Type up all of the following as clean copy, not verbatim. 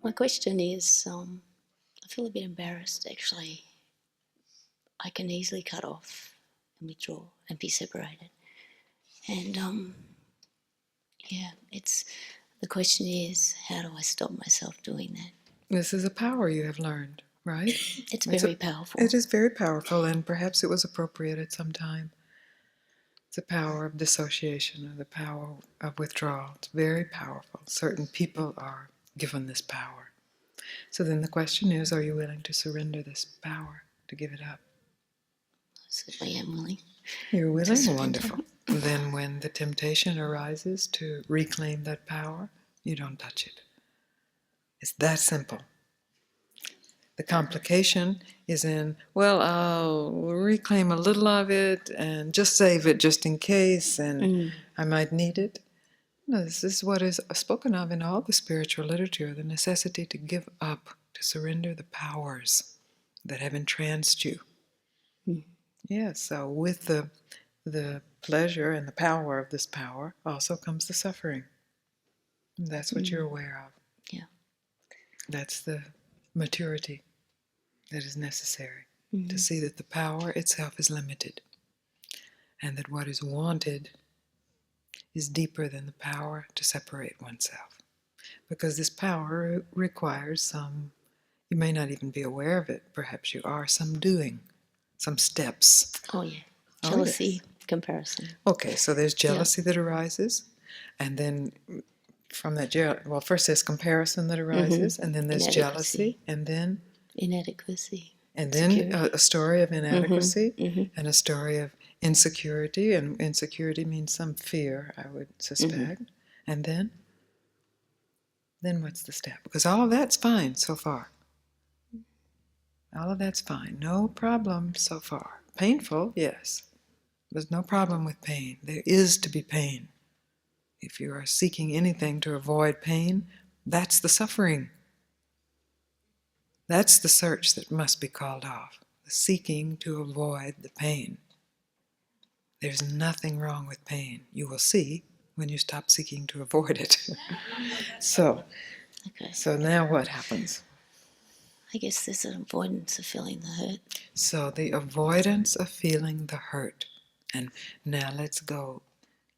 My question is, I feel a bit embarrassed actually. I can easily cut off and withdraw and be separated. And it's the question is, how do I stop myself doing that? This is a power you have learned, right? It's very powerful. It is very powerful, and perhaps it was appropriate at some time. It's the power of dissociation, or the power of withdrawal. It's very powerful. Certain people are given this power. So then the question is, are you willing to surrender this power, to give it up? I certainly am willing. You're willing? Wonderful. Then when the temptation arises to reclaim that power, you don't touch it. It's that simple. The complication is in, well, I'll reclaim a little of it and just save it just in case, and I might need it. No, this is what is spoken of in all the spiritual literature, the necessity to give up, to surrender the powers that have entranced you. Yes, so with the pleasure and the power of this power also comes the suffering. And that's what you're aware of. Yeah. That's the maturity that is necessary, to see that the power itself is limited, and that what is wanted is deeper than the power to separate oneself. Because this power requires some, you may not even be aware of it, perhaps you are, some doing, some steps. Oh yeah, jealousy, comparison. Okay, so there's jealousy that arises, and then from that, well, first there's comparison that arises, and then there's jealousy, and then inadequacy. And then a story of inadequacy and a story of insecurity, and insecurity means some fear, I would suspect. And then what's the step? Because all of that's fine so far. All of that's fine. No problem so far. Painful, yes. There's no problem with pain. There is to be pain. If you are seeking anything to avoid pain, that's the suffering. That's the search that must be called off, the seeking to avoid the pain. There's nothing wrong with pain. You will see when you stop seeking to avoid it. So now what happens? I guess there's an avoidance of feeling the hurt. So the avoidance of feeling the hurt. And now let's go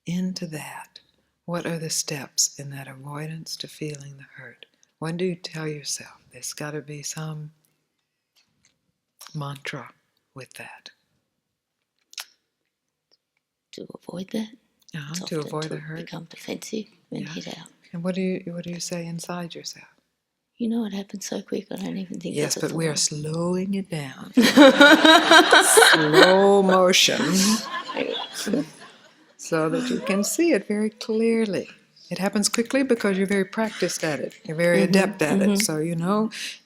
into that. What are the steps in that avoidance to feeling the hurt? When do you tell yourself? There's got to be some mantra with that. To avoid that? To avoid the hurt. Become defensive and hit out. And what do you say inside yourself? You know, it happens so quick, I don't even think Yes, that's but we are slowing it down. Slow motion. So that you can see it very clearly. It happens quickly because you're very practiced at it. You're very adept at it. So, you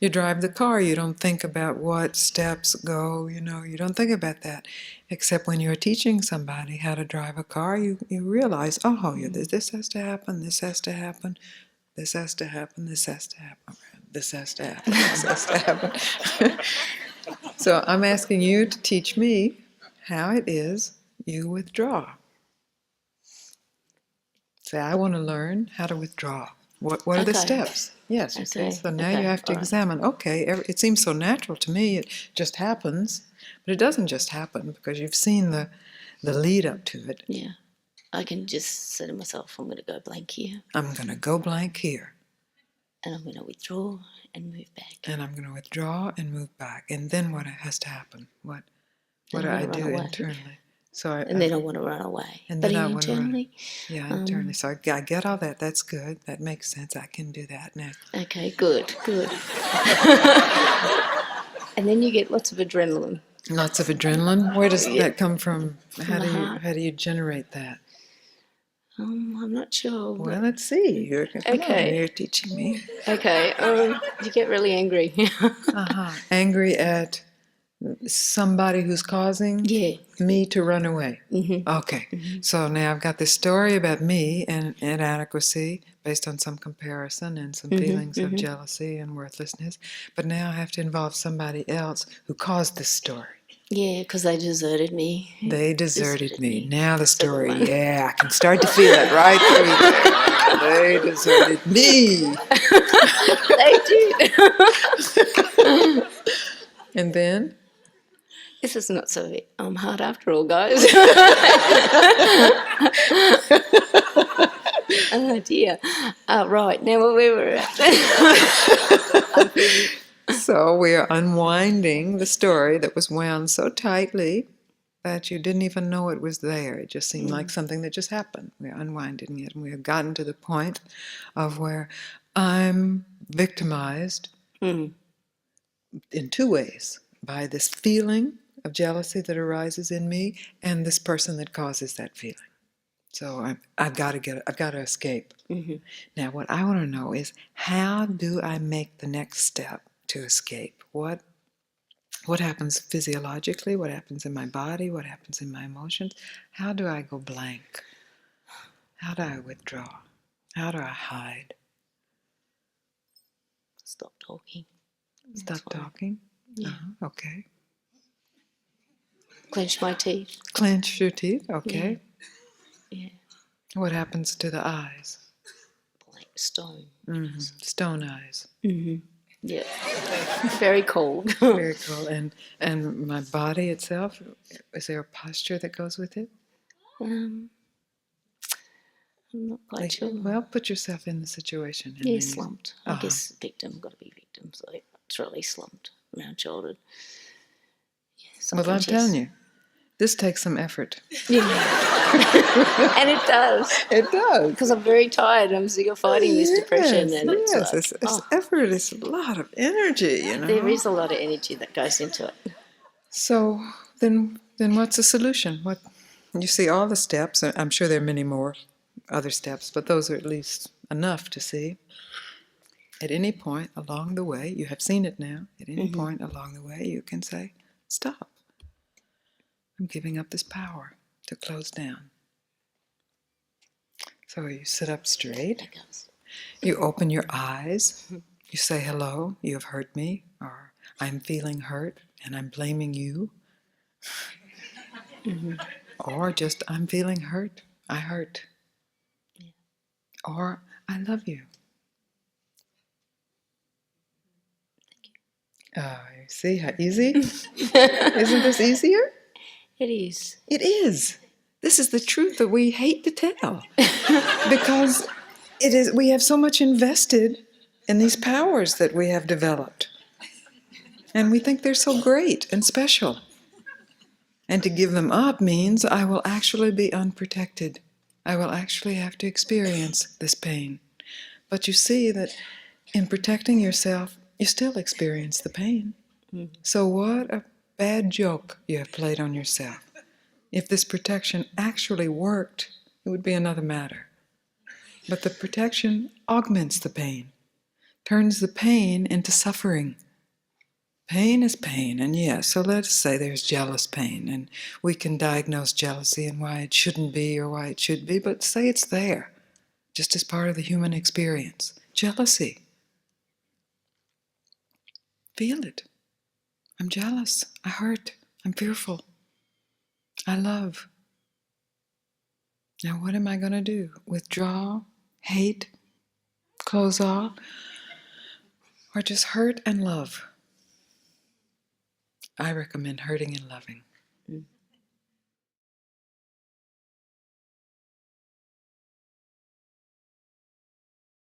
drive the car. You don't think about what steps go. You don't think about that. Except when you're teaching somebody how to drive a car, you realize, this has to happen, this has to happen, this has to happen, this has to happen, this has to happen, this has to happen. So I'm asking you to teach me how it is you withdraw. Say, I want to learn how to withdraw. What are the steps? Yes. Okay. So now you have to examine, it seems so natural to me, it just happens. But it doesn't just happen because you've seen the lead up to it. Yeah. I can just say to myself, I'm going to go blank here. I'm going to go blank here. And I'm going to withdraw and move back. And I'm going to withdraw and move back. And then what has to happen? What do I do internally? So then I want to run away. And but then I internally? Yeah, internally. So I get all that. That's good. That makes sense. I can do that now. Okay, good. And then you get lots of adrenaline. Lots of adrenaline? Where does that come from? How do you generate that? I'm not sure. Well, let's see. You're teaching me. Okay. You get really angry. Angry at somebody who's causing me to run away. Okay. So now I've got this story about me and inadequacy based on some comparison and some feelings of jealousy and worthlessness. But now I have to involve somebody else who caused this story. Yeah, because they deserted me. They deserted me. me. Now the That's the story. one. Yeah, I can start to feel it right through there. They deserted me. They did. And then? This is not so hard after all, guys. Oh dear. Right, now where we were at. So we are unwinding the story that was wound so tightly that you didn't even know it was there. It just seemed like something that just happened. We're unwinding it, and we have gotten to the point of where I'm victimized Mm. in two ways: by this feeling of jealousy that arises in me, and this person that causes that feeling. So I've got to escape. Mm-hmm. Now, what I want to know is, how do I make the next step to escape? What happens physiologically? What happens in my body? What happens in my emotions? How do I go blank? How do I withdraw? How do I hide? Stop talking. Stop talking? Yeah. Okay. Clench my teeth. Clench your teeth? Okay. Yeah. What happens to the eyes? Like stone. Mm-hmm. Stone eyes. Mm-hmm. Yeah. Very cold. Very cool. And my body itself, is there a posture that goes with it? I'm not quite sure. Well, put yourself in the situation. And Yeah, slumped. I Uh-huh. guess victim, got to be victim. So it's really slumped, round-shouldered. Yeah, Well, I'm chest. telling you, this takes some effort. Yeah. And it does. It does. Because I'm very tired. I'm sick of fighting this depression. And Yes, it's like, it's effort. It's a lot of energy, you know. There is a lot of energy that goes into it. So then what's the solution? What you see all the steps. I'm sure there are many more other steps, but those are at least enough to see. At any point along the way, you have seen it now. At any point along the way, you can say, "Stop. I'm giving up this power to close down." So you sit up straight. You open your eyes. You say, "Hello, you have hurt me," or "I'm feeling hurt and I'm blaming you." Or just, "I'm feeling hurt. I hurt." Yeah. Or, "I love you." You see how easy? Isn't this easier? It is. It is. This is the truth that we hate to tell. Because we have so much invested in these powers that we have developed. And we think they're so great and special. And to give them up means I will actually be unprotected. I will actually have to experience this pain. But you see that in protecting yourself, you still experience the pain. So what a bad joke you have played on yourself. If this protection actually worked, it would be another matter. But the protection augments the pain, turns the pain into suffering. Pain is pain, and yes, so let's say there's jealous pain, and we can diagnose jealousy and why it shouldn't be or why it should be, but say it's there, just as part of the human experience. Jealousy. Feel it. I'm jealous. I hurt. I'm fearful. I love. Now what am I going to do? Withdraw? Hate? Close off? Or just hurt and love? I recommend hurting and loving.